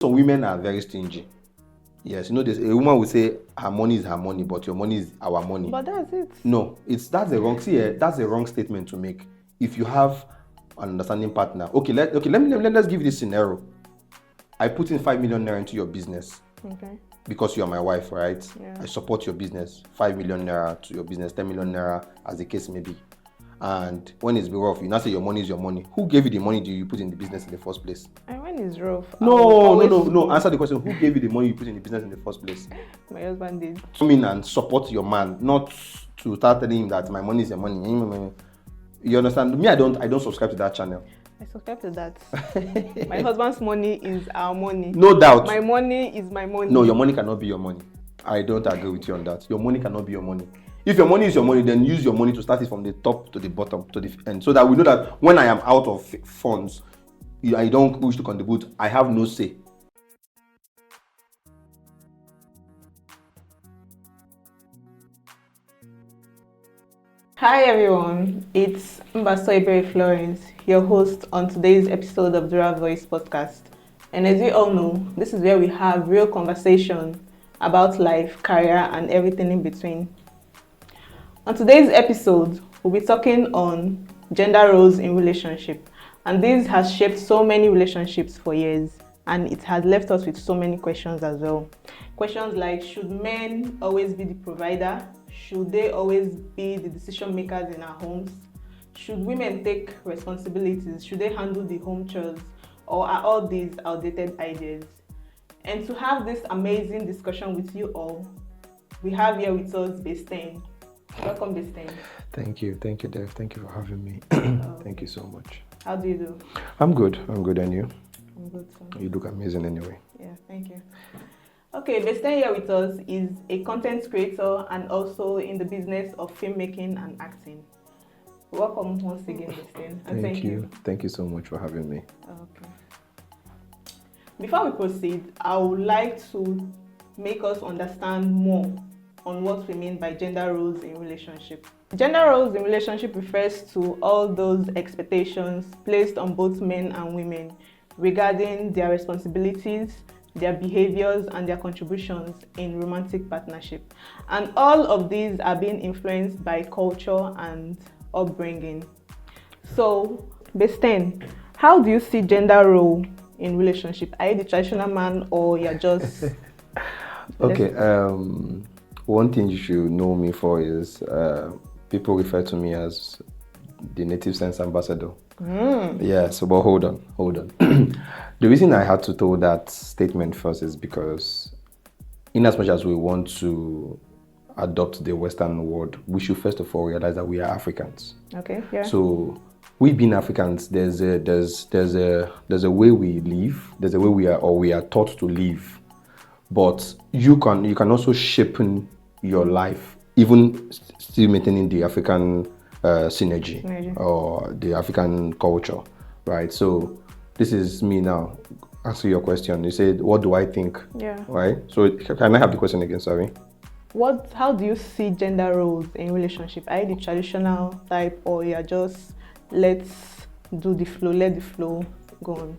Some women are very stingy. Yes, this, a woman will say her money is her money, but your money is our money. But that's it. No, that's a wrong. That's a wrong statement to make. If you have an understanding partner, let's give you this scenario. I put in 5 million naira into your business. Okay. Because you are my wife, right? Yeah. I support your business. 5 million naira to your business, 10 million naira, as the case may be. And when it's rough, you now say your money is your money. Who gave you the money you put in the business in the first place? And when it's rough, No. Answer the question. Who gave you the money you put in the business in the first place? My husband did. Come in and support your man, not to start telling him that my money is your money. You understand? Me, I don't subscribe to that channel. I subscribe to that. My husband's money is our money. No doubt. My money is my money. No, your money cannot be your money. I don't agree with you on that. Your money cannot be your money. If your money is your money, then use your money to start it from the top to the bottom, to the end, so that we know that when I am out of funds, I don't wish to contribute, I have no say. Hi everyone, it's Mbasoibere Florence, your host on today's episode of DURA'S podcast. And as you all know, this is where we have real conversation about life, career, and everything in between. On today's episode, we'll be talking on gender roles in relationship. And this has shaped so many relationships for years, and it has left us with so many questions as well. Questions like, should men always be the provider? Should they always be the decision makers in our homes? Should women take responsibilities? Should they handle the home chores? Or are all these outdated ideas? And to have this amazing discussion with you all, we have here with us Bestine. Welcome, Bestine. Thank you, Dev. Thank you for having me. Thank you so much. How do you do? I'm good, and you? I'm good too. You look amazing anyway. Yeah, thank you. Okay, Bestine here with us is a content creator and also in the business of filmmaking and acting. Welcome once again, Bestine. And thank you. Thank you so much for having me. Okay. Before we proceed, I would like to make us understand more on what we mean by gender roles in relationship. Gender roles in relationship refers to all those expectations placed on both men and women regarding their responsibilities, their behaviors, and their contributions in romantic partnership. And all of these are being influenced by culture and upbringing. So, Bestine, how do you see gender role in relationship? Are you the traditional man or you're just... Okay, one thing you should know me for is people refer to me as the native sense ambassador. Yes, but hold on. The reason I had to throw that statement first is because in as much as we want to adopt the Western world, we should first of all realize that we are Africans. Okay, yeah. So we being Africans, there's a way we live, there's a way we are taught to live. But you can also shape your life, even still maintaining the African synergy or the African culture, right? So this is me now. Answer your question. You said, what do I think? Yeah. Right? So can I have the question again? Sorry. How do you see gender roles in relationship? Are you the traditional type or you're just let's do the flow, let the flow go on?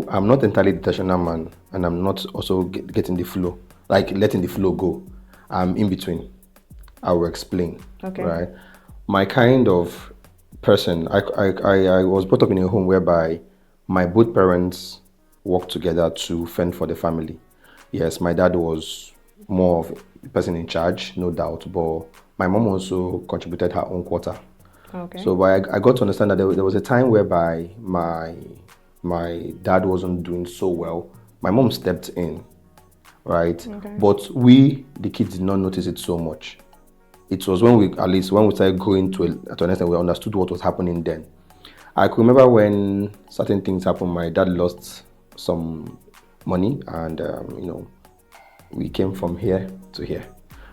I'm not entirely the traditional man, and I'm not also getting the flow, like letting the flow go. I'm in between. I will explain. Okay. Right? My kind of person, I was brought up in a home whereby my both parents worked together to fend for the family. Yes, my dad was more of a person in charge, no doubt, but my mom also contributed her own quota. Okay. So I got to understand that there was a time whereby my dad wasn't doing so well. My mom stepped in, right? Okay. But we, the kids, did not notice it so much. It was when we started growing to an extent, we understood what was happening then. I could remember when certain things happened, my dad lost some money and, we came from here to here,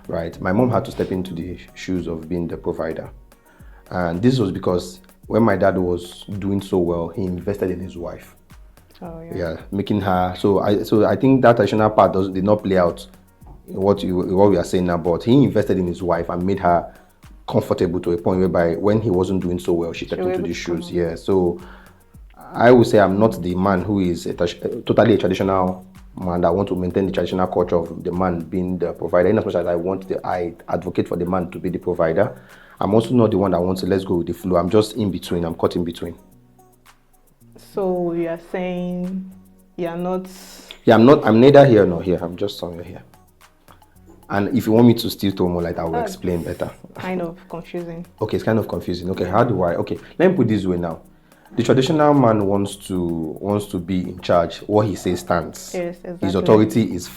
right? My mom had to step into the shoes of being the provider. And this was because when my dad was doing so well, he invested in his wife. Oh, yeah. Yeah, making her, so I think that traditional part did not play out in what we are saying now, but he invested in his wife and made her comfortable to a point whereby when he wasn't doing so well, she stepped into the shoes. Yeah, so I would say I'm not the man who is totally a traditional man that want to maintain the traditional culture of the man being the provider. In as much as I advocate for the man to be the provider, I'm also not the one that wants to let's go with the flow. I'm just in between. I'm caught in between. So you are saying you are not. Yeah, I'm not. I'm neither here nor here. I'm just somewhere here. And if you want me to still throw more light, I will explain better. Kind of confusing. Okay, it's kind of confusing. Okay, how do I? Okay, let me put this way now. The traditional man wants to be in charge. What he says stands. Yes, exactly. His authority is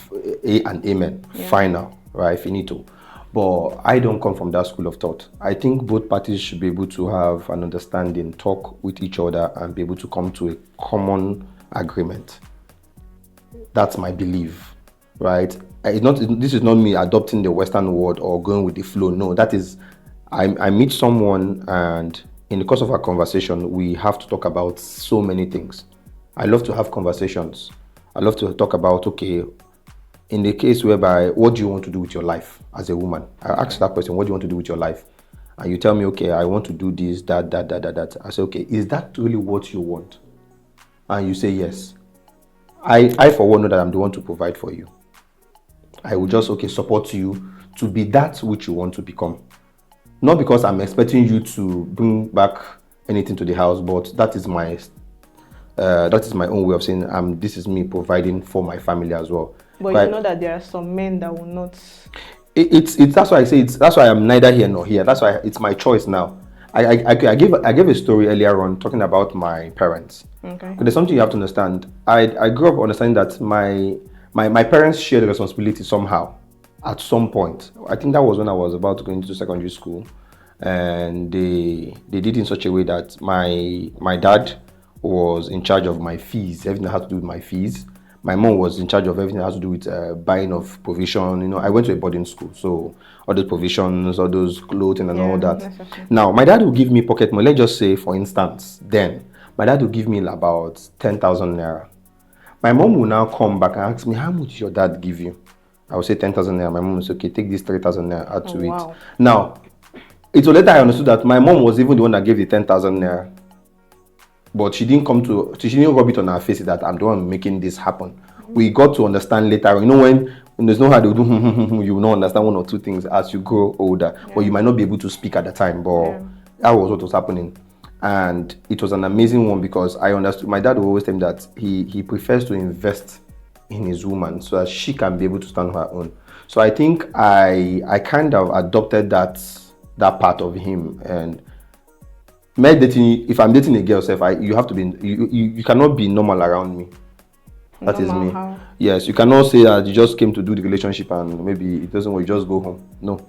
A and amen. Yeah. Final, right? Finito. But I don't come from that school of thought. I think both parties should be able to have an understanding, talk with each other, and be able to come to a common agreement. That's my belief, right? This is not me adopting the Western world or going with the flow. No, that is, I meet someone and in the course of our conversation, we have to talk about so many things. I love to have conversations. I love to talk about, okay, in the case whereby, what do you want to do with your life as a woman? I ask that question, what do you want to do with your life? And you tell me, okay, I want to do this, that. I say, okay, is that really what you want? And you say yes. I for one know that I'm the one to provide for you. I will just, okay, support you to be that which you want to become. Not because I'm expecting you to bring back anything to the house, but that is my own way of saying this is me providing for my family as well. But you know that there are some men that will not. It's that's why I say that's why I'm neither here nor here. That's why it's my choice now. I gave a story earlier on talking about my parents. Okay. There's something you have to understand. I grew up understanding that my parents share the responsibility somehow. At some point, I think that was when I was about to go into secondary school, and they did in such a way that my dad was in charge of my fees, everything that had to do with my fees. My mom was in charge of everything that has to do with buying of provision. You know, I went to a boarding school, so all those provisions, all those clothing and all that. Okay. Now, my dad will give me pocket money. Let's just say, for instance, then my dad will give me about 10,000 naira. My mom will now come back and ask me, how much your dad give you? I will say 10,000 naira. My mom will say, okay, take this 3,000 naira, add to it. Now, it's later I understood that my mom was even the one that gave the 10,000 naira. But she didn't rub it on her face that I'm the one making this happen. Mm-hmm. We got to understand later. You know, when there's no how to do, you will not understand one or two things as you grow older. Yeah. But you might not be able to speak at the time. But that was what was happening. And it was an amazing one because I understood. My dad would always tell me that he prefers to invest in his woman so that she can be able to stand on her own. So I think I kind of adopted that part of him. And if I'm dating a girl, you have to be, you cannot be normal around me. That is me. How? Yes, you cannot say that you just came to do the relationship and maybe it doesn't work, you just go home. No.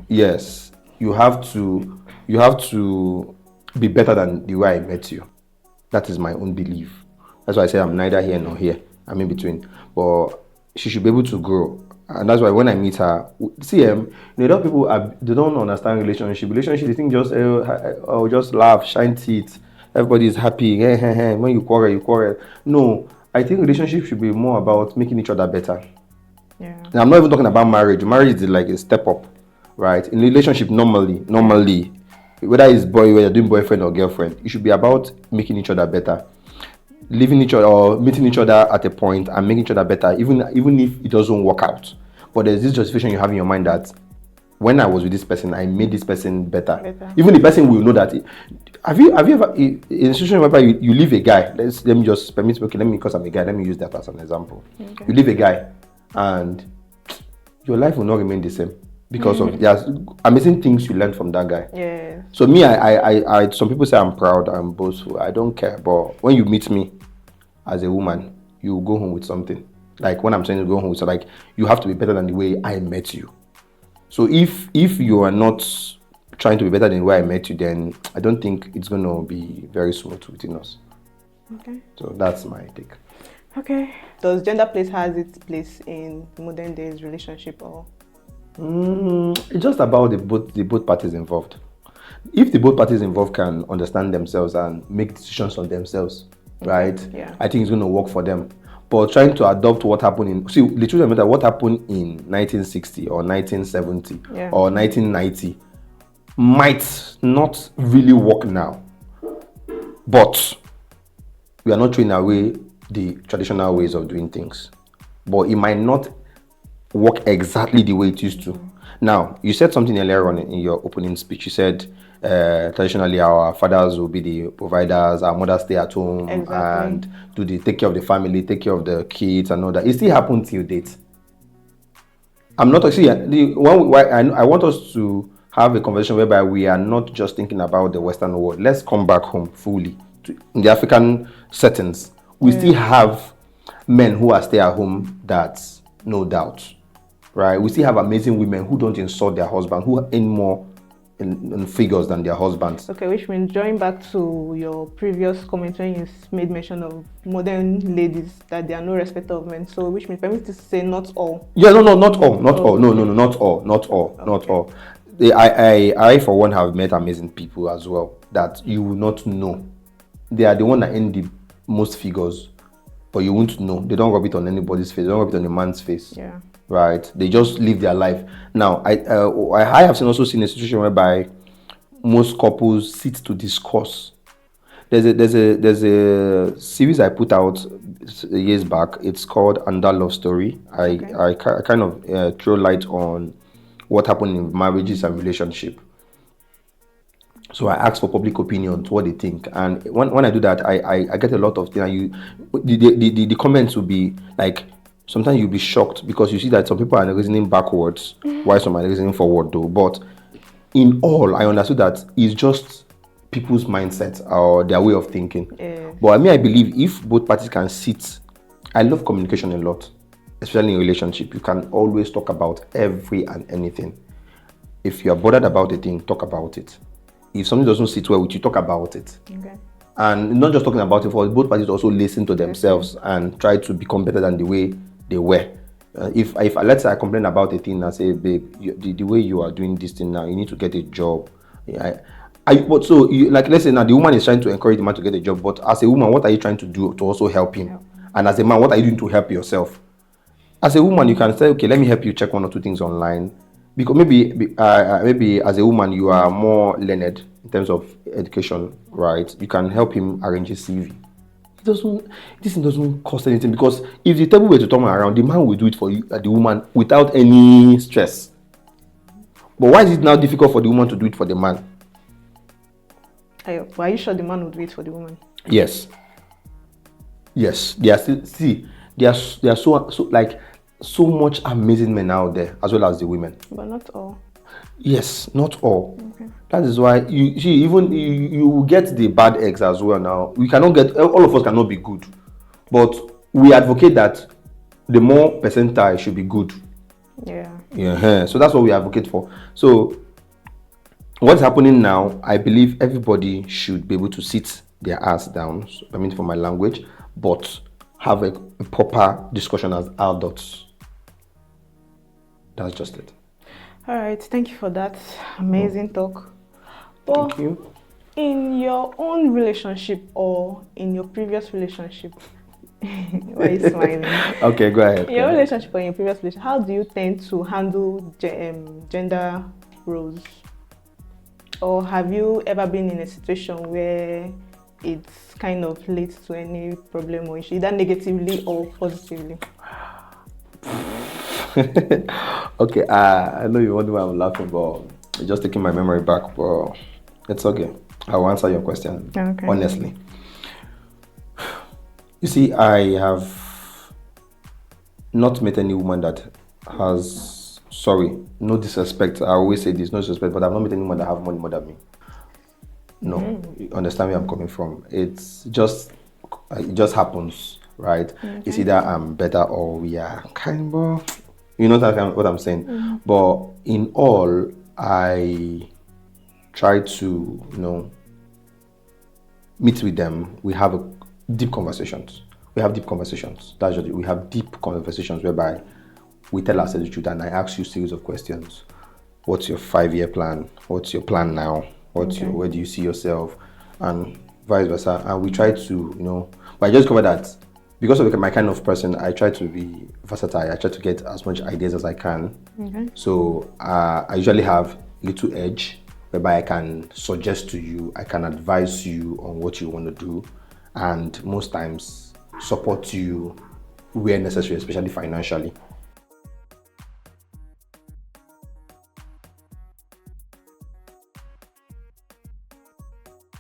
Yes, you have to be better than the way I met you. That is my own belief. That's why I say I'm neither here nor here. I'm in between. But she should be able to grow. And that's why when I meet her, see, a lot of people they don't understand relationship. They think just laugh, shine teeth, everybody is happy. When you quarrel. No, I think relationship should be more about making each other better. Yeah. And I'm not even talking about marriage. Marriage is like a step up, right? In relationship, normally, whether it's whether you're doing boyfriend or girlfriend, it should be about making each other better. Leaving each other or meeting each other at a point and making each other better, even if it doesn't work out. But there's this justification you have in your mind that when I was with this person, I made this person better. Even the person will know that. Have you ever in a situation where you leave a guy? Let me just permit me. Okay, because I'm a guy. Let me use that as an example. Okay. You leave a guy, and your life will not remain the same because of there's amazing things you learn from that guy. Yeah. So me, I some people say I'm proud, I'm boastful. I don't care. But when you meet me as a woman, you go home with something. Like when I'm saying to go home, so like you have to be better than the way I met you. So if you are not trying to be better than the way I met you, then I don't think it's going to be very smooth within us. Okay. So that's my take. Okay. Does gender place has its place in modern days relationship or? It's just about the both parties involved. If the both parties involved can understand themselves and make decisions on themselves, right? Yeah. I think it's going to work for them. But trying to adopt what happened the truth of the matter, what happened in 1960 or 1970 or 1990 might not really work now. But we are not throwing away the traditional ways of doing things, but it might not work exactly the way it used to. Now, you said something earlier on in your opening speech. You said traditionally our fathers will be the providers, our mothers stay at home and take care of the family, take care of the kids and all that. It still happens till date. I'm not actually the one. Why I want us to have a conversation whereby we are not just thinking about the Western world. Let's come back home fully in the African settings. We still have men who are stay at home. That's no doubt, right? We still have amazing women who don't insult their husband, who earn more in figures than their husbands. Okay, which means drawing back to your previous comment when you made mention of modern ladies that they are no respecter of men. So which means for me to say not all. Yeah, no, not all. No, not all. I for one have met amazing people as well that you will not know. They are the one that earn the most figures, but you won't know. They don't rub it on anybody's face. They don't rub it on a man's face. Yeah. Right. They just live their life. Now, I have also seen a situation whereby most couples sit to discuss. There's a series I put out years back. It's called And That Love Story. I kind of throw light on what happened in marriages and relationship. So I ask for public opinion to what they think, and when I do that, I get a lot of things. The comments will be like, sometimes you'll be shocked because you see that some people are reasoning backwards, while some are reasoning forward though. But in all, I understood that it's just people's mindset or their way of thinking. But I believe if both parties can sit, I love communication a lot, especially in relationship. You can always talk about every and anything. If you are bothered about a thing, talk about it. If something doesn't sit well with you, talk about it. Okay. And not just talking about it, for both parties also listen to themselves and try to become better than the way they were. If let's say I complain about a thing and say, babe, the way you are doing this thing now, you need to get a job. But so let's say now the woman is trying to encourage the man to get a job, but as a woman, what are you trying to do to also help him? And as a man, what are you doing to help yourself? As a woman, you can say, okay, let me help you check one or two things online. Because maybe as a woman you are more learned in terms of education, right? You can help him arrange a CV. This thing doesn't cost anything, because if the table were to turn around, the man will do it for you, the woman, without any stress. But why is it now difficult for the woman to do it for the man? Are you sure the man would do it for the woman? Yes. They are still they are so much amazing men out there, as well as the women. But not all. Yes, not all. Okay. That is why you see, even you get the bad eggs as well. Now we cannot get, all of us cannot be good, but we advocate that the more percentile should be good. Yeah. So that's what we advocate for. So what's happening now? I believe everybody should be able to sit their ass down. For my language, but have a proper discussion as adults. That's just it. All right, thank you for that amazing talk. Well, thank you. In your own relationship or in your previous relationship, why are you smiling? Okay, go ahead. In your relationship or in your previous relationship, how do you tend to handle gender roles? Or have you ever been in a situation where it's kind of leads to any problem or issue, either negatively or positively? Okay, I know you wonder why I'm laughing, but it's just taking my memory back, but it's okay. I'll answer your question, honestly. You see, I have not met any woman that has, no disrespect, I always say this, no disrespect, but I've not met any woman that have money more than me. No, you understand where I'm coming from. It just happens, right? Okay. It's either I'm better or we are kind of, you know what I'm saying. Mm-hmm. But in all, I try to, meet with them. We have deep conversations. We have deep conversations whereby we tell ourselves the truth, and I ask you a series of questions. What's your 5-year plan? What's your plan now? Where do you see yourself? And vice versa. And we try to, but I just cover that because of my kind of person, I try to be versatile. I try to get as much ideas as I can. Okay. So I usually have a little edge whereby I can suggest to you, I can advise you on what you want to do. and most times support you where necessary, especially financially.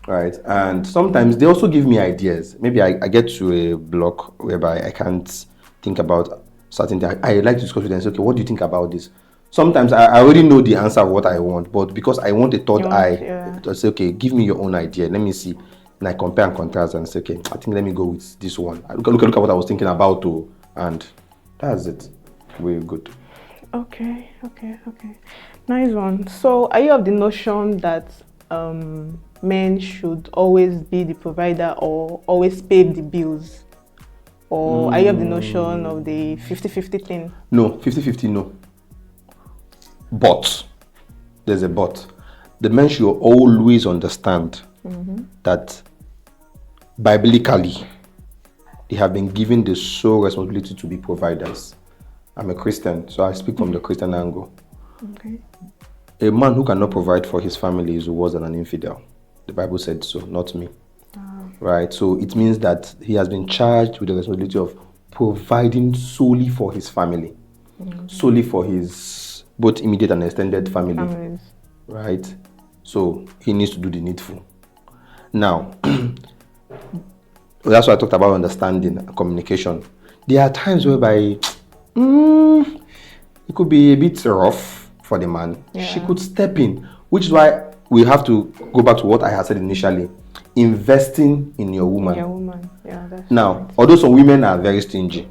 Right, and sometimes they also give me ideas. Maybe I get to a block whereby I can't think about certain things. I like to discuss with them and say, okay, what do you think about this? Sometimes I already know the answer of what I want, but because I want a third eye, to say, okay, give me your own idea. Let me see. And I compare and contrast and say, okay, I think let me go with this one. Look at what I was thinking about too, and that's it. Very good. Okay. Nice one. So, are you of the notion that men should always be the provider or always pay the bills? Or are you of the notion of the 50-50 thing? No, 50-50, no. But, there's a but. The men should always understand that biblically, they have been given the sole responsibility to be providers. I'm a Christian, so I speak from the Christian angle. Okay. A man who cannot provide for his family is worse than an infidel. The Bible said so, not me. Right? So it means that he has been charged with the responsibility of providing solely for his family, solely for his both immediate and extended family. Right? So he needs to do the needful. Now, that's why I talked about understanding and communication. There are times whereby it could be a bit rough for the man. Yeah. She could step in, which is why we have to go back to what I had said initially. Investing in your woman. Yeah, that's now, right. Although some women are very stingy.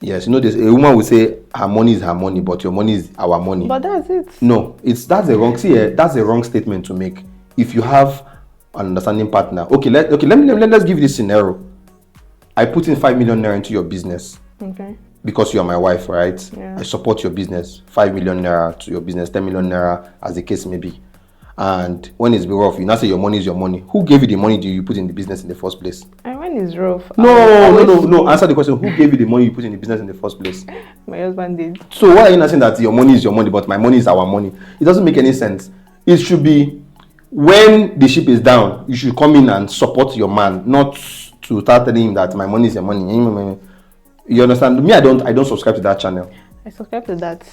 Yes, a woman will say her money is her money, but your money is our money. But that's it. No, that's a wrong statement to make. If you have an understanding partner, let's give you this scenario. I put in 5 million naira into your business. Okay. Because you are my wife, right? Yeah. I support your business. 5 million naira to your business, 10 million naira, as the case may be. And when it's rough, you now say your money is your money. Who gave you the money you put in the business in the first place? And when it's rough? No. Answer the question. Who gave you the money you put in the business in the first place? My husband did. So why are you not saying that your money is your money, but my money is our money? It doesn't make any sense. It should be when the ship is down, you should come in and support your man, not to start telling him that my money is your money. You understand? Me, I don't subscribe to that channel. I subscribe to that.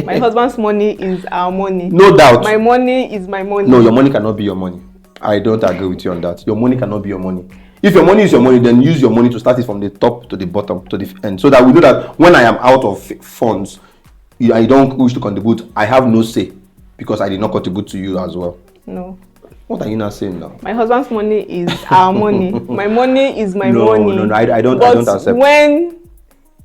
My husband's money is our money. No doubt. My money is my money. No, your money cannot be your money. I don't agree with you on that. Your money cannot be your money. If your money is your money, then use your money to start it from the top to the bottom, to the end, so that we know that when I am out of funds, I don't wish to contribute, I have no say because I did not contribute to you as well. No. What are you not saying now? My husband's money is our money. My money is my money. No, I don't accept. When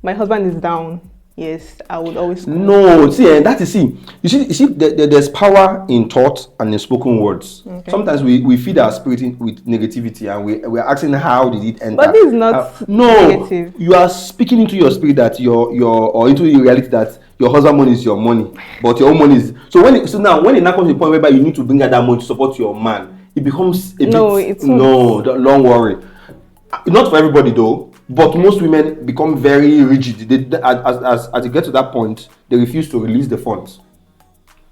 my husband is down, yes, I would always call. No, you see, there's power in thought and in spoken words. Okay. Sometimes we feed our spirit with negativity and we're asking how did it enter. But this is not negative. You are speaking into your spirit that or into the reality that your husband's money is your money, but your own money is. So now when it now comes to the point whereby you need to bring out that money to support your man, it becomes a bit. Don't worry. Not for everybody though. But most women become very rigid. As you get to that point, they refuse to release the funds.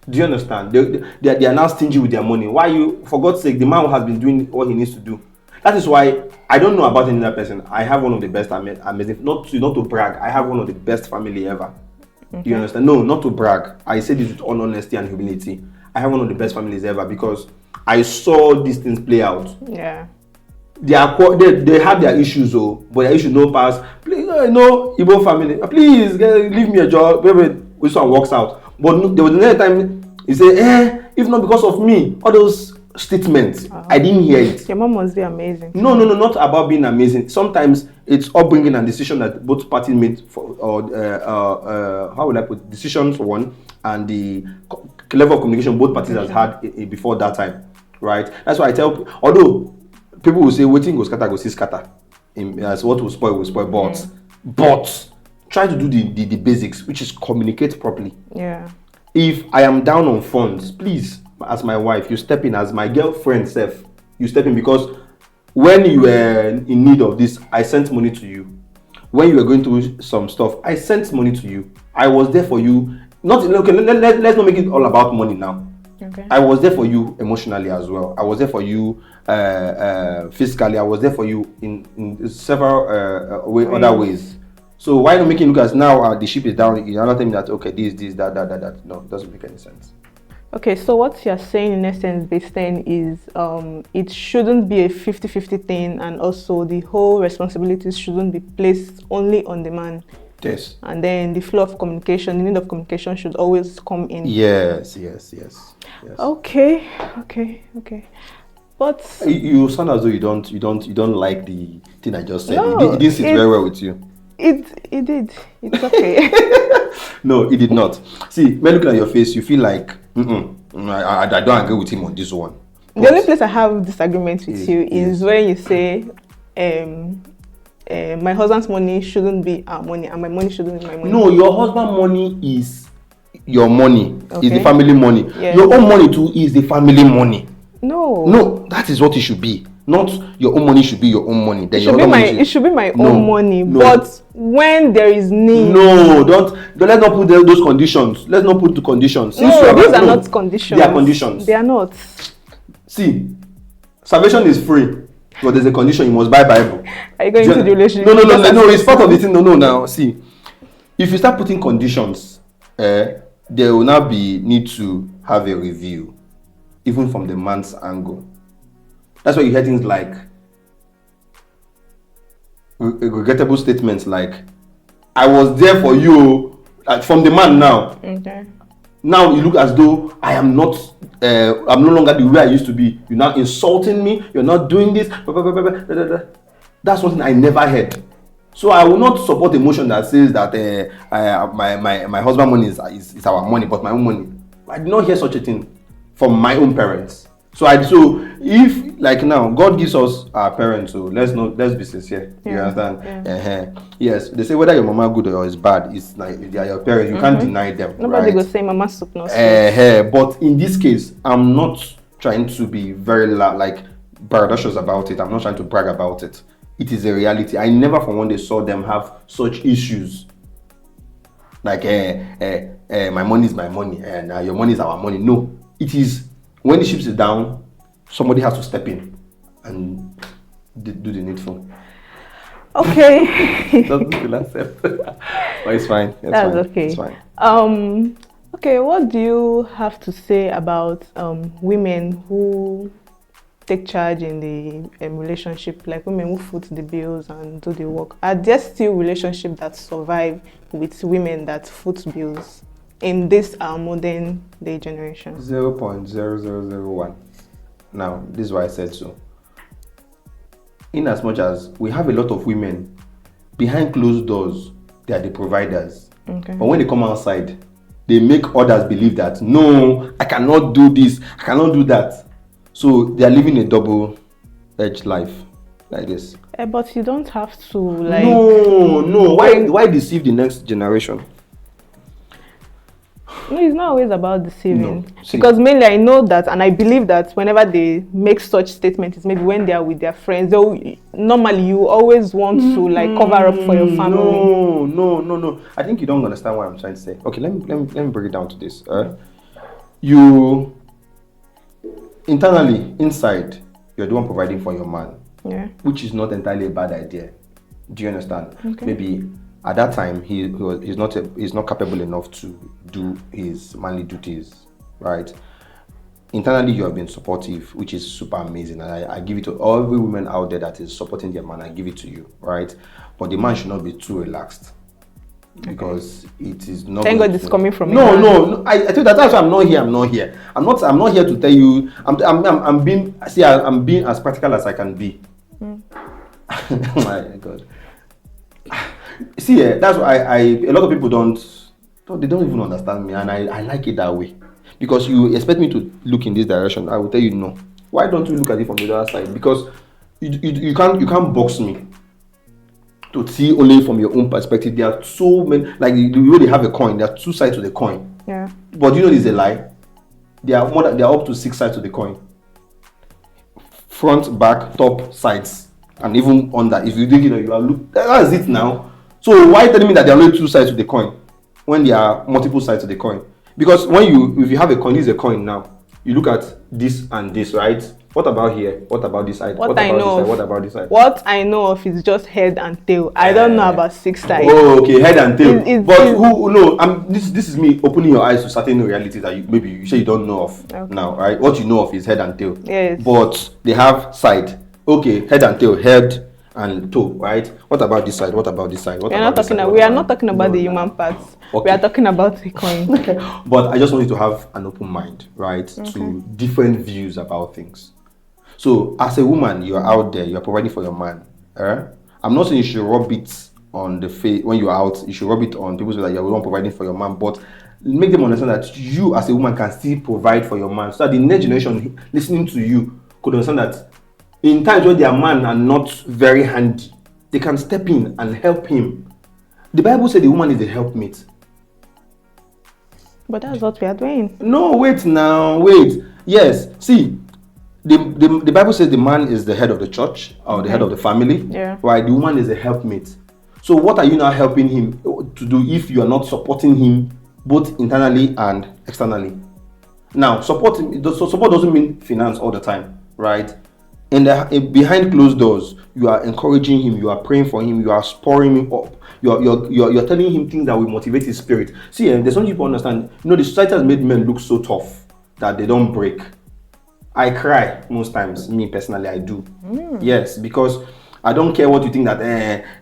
Do you understand? They are now stingy with their money. Why for God's sake, the man has been doing what he needs to do. That is why I don't know about any other person. I have one of the best, amazing, not to brag, I have one of the best family ever. Okay. Do you understand? No, not to brag. I say this with all honesty and humility. I have one of the best families ever because I saw these things play out. Yeah. They have their issues, but their issues no pass. Please, Igbo family, please leave me a job. Maybe this one works out. But there was another time he said, if not because of me, all those statements, I didn't hear it. Your mom must be amazing. No, not about being amazing. Sometimes it's upbringing and decision that both parties made how would I put decisions for one and the level of communication both parties has had before that time, right? That's why I tell, although people will say waiting go scatter, go see scatter. As what will spoil, but try to do the basics, which is communicate properly. Yeah. If I am down on funds, please, as my wife, you step in. As my girlfriend, Seth, you step in because when you were in need of this, I sent money to you. When you were going through some stuff, I sent money to you. I was there for you. Let's not make it all about money now. Okay. I was there for you emotionally as well. I was there for you physically. I was there for you in several other ways. So why not making look as now the ship is down? You're not telling me that okay, this, that. No, it doesn't make any sense. Okay, so what you're saying in essence based then is it shouldn't be a 50-50 thing, and also the whole responsibilities shouldn't be placed only on the man. Yes. And then the flow of communication, the need of communication should always come in. Yes. Okay. But you sound as though you don't like the thing I just said. No, it didn't sit very well with you. It did. It's okay. No, it did not. See, when looking at your face, you feel like I don't agree with him on this one. The only place I have disagreement with you is when you say my husband's money shouldn't be our money and my money shouldn't be my money. No, your husband's money is your money. Okay. Is the family money. Yes. Your own money too is the family money. No, that is what it should be. Not your own money should be your own money. Then it should be my own money. No. But when there is need, let's not put those conditions. Let's not put the conditions. These are not conditions. They are conditions. They are not. See, salvation is free, but there's a condition: you must buy Bible. Are you going to the relationship? No. It's part of the thing. No. Now, see, if you start putting conditions, there will now be need to have a review, even from the man's angle. That's why you hear things like regrettable statements like, I was there for you, from the man now. Okay. Now you look as though I'm no longer the way I used to be. You're now insulting me, you're not doing this. That's something I never heard. So I will not support a motion that says that my husband's money is our money, but my own money. I did not hear such a thing from my own parents. So if like now God gives us our parents, so let's be sincere. Yeah. You understand? Yeah. Yes, they say whether your mama good or is bad, it's like they are your parents. You can't deny them. Nobody will say mama soup no. But in this case, I'm not trying to be very braggadocious about it. I'm not trying to brag about it. It is a reality. I never for one day saw them have such issues. Like my money is my money and your money is our money. No, it is. When the ship is down, somebody has to step in and do the needful. Okay. Doesn't feel like that. But it's fine. That's okay. It's fine. Okay, what do you have to say about women who take charge in the relationship, like women who foot the bills and do the work? Are there still relationships that survive with women that foot bills in this modern day generation? 0.0001. Now, this is why I said so. In as much as we have a lot of women behind closed doors, they are the providers. Okay. But when they come outside, they make others believe that no, I cannot do this, I cannot do that. So they are living a double-edged life like this. But you don't have to like. No. Why deceive the next generation? No, it's not always about deceiving. No. Because mainly I know that, and I believe that whenever they make such statements, it's maybe when they are with their friends. Normally, you always want to like cover up for your family. No. I think you don't understand what I'm trying to say. Okay, let me break it down to this. You internally, inside, you're the one providing for your man. Yeah. Which is not entirely a bad idea. Do you understand? Okay. Maybe at that time he's not capable enough to do his manly duties, right? Internally you have been supportive, which is super amazing, and I give it to every woman out there that is supporting their man. I give it to you, right? But the man should not be too relaxed, because it is not. Thank God it's coming from no. I tell you that's why I'm not here. I'm not here to tell you. I'm being as practical as I can be. My God. See, that's why a lot of people don't even understand me, and I like it that way, because you expect me to look in this direction. I will tell you no. Why don't you look at it from the other side? Because you can't box me to see only from your own perspective. There are so many, like the way they have a coin. There are two sides to the coin. Yeah. But you know, it's a lie. There are up to 6 sides to the coin. Front, back, top, sides, and even under. If you think you are that's it now. So why telling me that there are only 2 sides to the coin when there are multiple sides to the coin? Because if you have a coin, this is a coin now. you look at this and this, right? What about here? What about this side? What What I about know this side? of, What about this side? what I know of is just head and tail. I don't know about six sides. Oh, okay, head and tail. But Is- who? No, this is me opening your eyes to certain realities that maybe you say you don't know of now, right? What you know of is head and tail. Yes. But they have side. Okay, head and tail, head and toe, right? What about this side? What about this side? What We are about not this talking. side? We are not talking about the human parts. We Okay. are talking about the coin. But I just want you to have an open mind, right, to different views about things. So, as a woman, you are out there, you are providing for your man. I'm not saying you should rub it on the face when you're out. You should rub it on people so that you're the one providing for your man. But make them understand that you, as a woman, can still provide for your man, so that the next generation listening to you could understand that in times when their man are not very handy, they can step in and help him. The Bible said the woman is a helpmate. But that's what we are doing. No, wait now, wait. Yes, see, the Bible says the man is the head of the church or the head of the family. Yeah. Right? The woman is a helpmate. So what are you now helping him to do if you are not supporting him both internally and externally? Now, support doesn't mean finance all the time, right? Behind closed doors, you are encouraging him, you are praying for him, you are spurring him up, you're telling him things that will motivate his spirit. See, there's something people understand. The society has made men look so tough that they don't break. I cry most times. Me personally, I do. Yes, because I don't care what you think that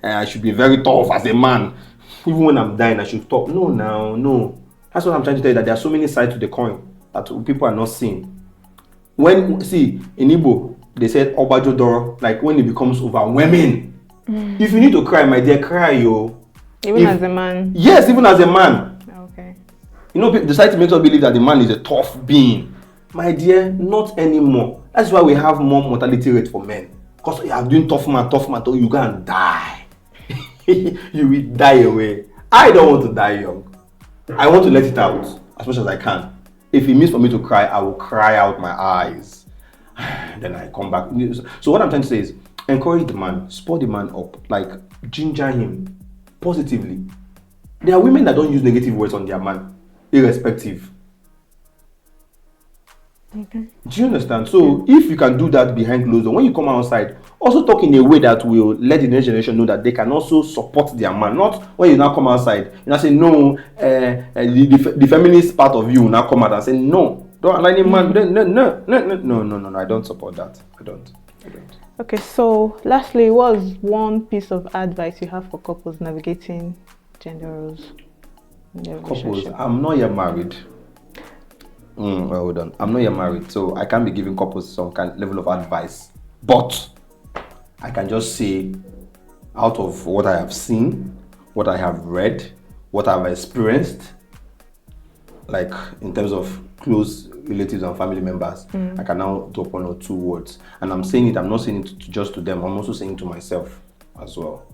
I should be very tough as a man. Even when I'm dying, I should talk. No. That's what I'm trying to tell you, that there are so many sides to the coin that people are not seeing. In Igbo, they said Obajodoro, like when it becomes overwhelming. If you need to cry, my dear, cry, yo. Even as a man. Yes, even as a man. Okay. The society makes us believe that the man is a tough being. My dear, not anymore. That's why we have more mortality rate for men. Because you are doing tough man, till you go and die. You will die away. I don't want to die young. I want to let it out as much as I can. If it means for me to cry, I will cry out my eyes. Then I come back. So what I'm trying to say is, encourage the man, spur the man up, like ginger him positively. There are women that don't use negative words on their man, irrespective. Okay. Do you understand? So if you can do that behind closed doors, when you come outside, also talk in a way that will let the next generation know that they can also support their man. Not when you now come outside, you now say no, the feminist part of you will now come out and say no, don't allow any man. No, I don't support that. I don't. Okay, so lastly, what's one piece of advice you have for couples navigating gender roles in their Couples, relationship? I'm not yet married. Well, hold on. I'm not yet married, so I can't be giving couples some kind of level of advice. But I can just say, out of what I have seen, what I have read, what I've experienced, like in terms of close relatives and family members, I can now drop one or two words. And I'm saying it, I'm not saying it just to them, I'm also saying it to myself as well.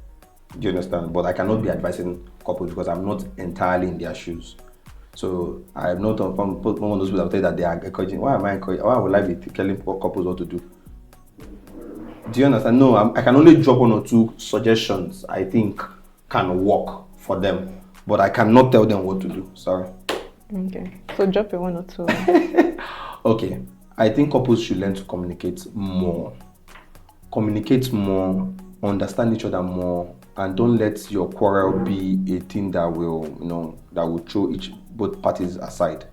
Do you understand? But I cannot be advising couples because I'm not entirely in their shoes. So I'm not one of those people that will tell you that they are encouraging. Why am I encouraging? Why would I be telling couples what to do? Do you understand? No, I can only drop one or two suggestions I think can work for them, but I cannot tell them what to do. Sorry. Okay, so drop your one or two. Okay, I think couples should learn to communicate more. Communicate more, understand each other more, and don't let your quarrel be a thing that will, that will throw both parties aside.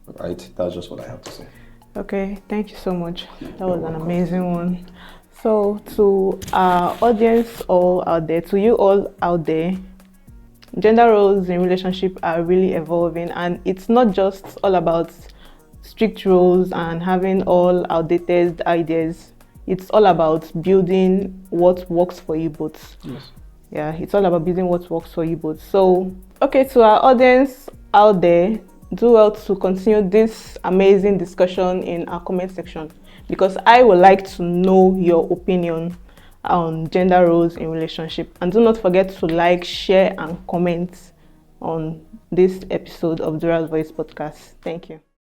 Right? That's just what I have to say. Okay, thank you so much. That was an amazing one. So to our audience all out there, to you all out there, gender roles in relationship are really evolving, and it's not just all about strict roles and having all outdated ideas. It's all about building what works for you both. Yes. Yeah, it's all about building what works for you both. So, okay, to our audience out there, do well to continue this amazing discussion in our comment section, because I would like to know your opinion on gender roles in relationship. And do not forget to like, share, and comment on this episode of DURA'S Voice podcast. Thank you.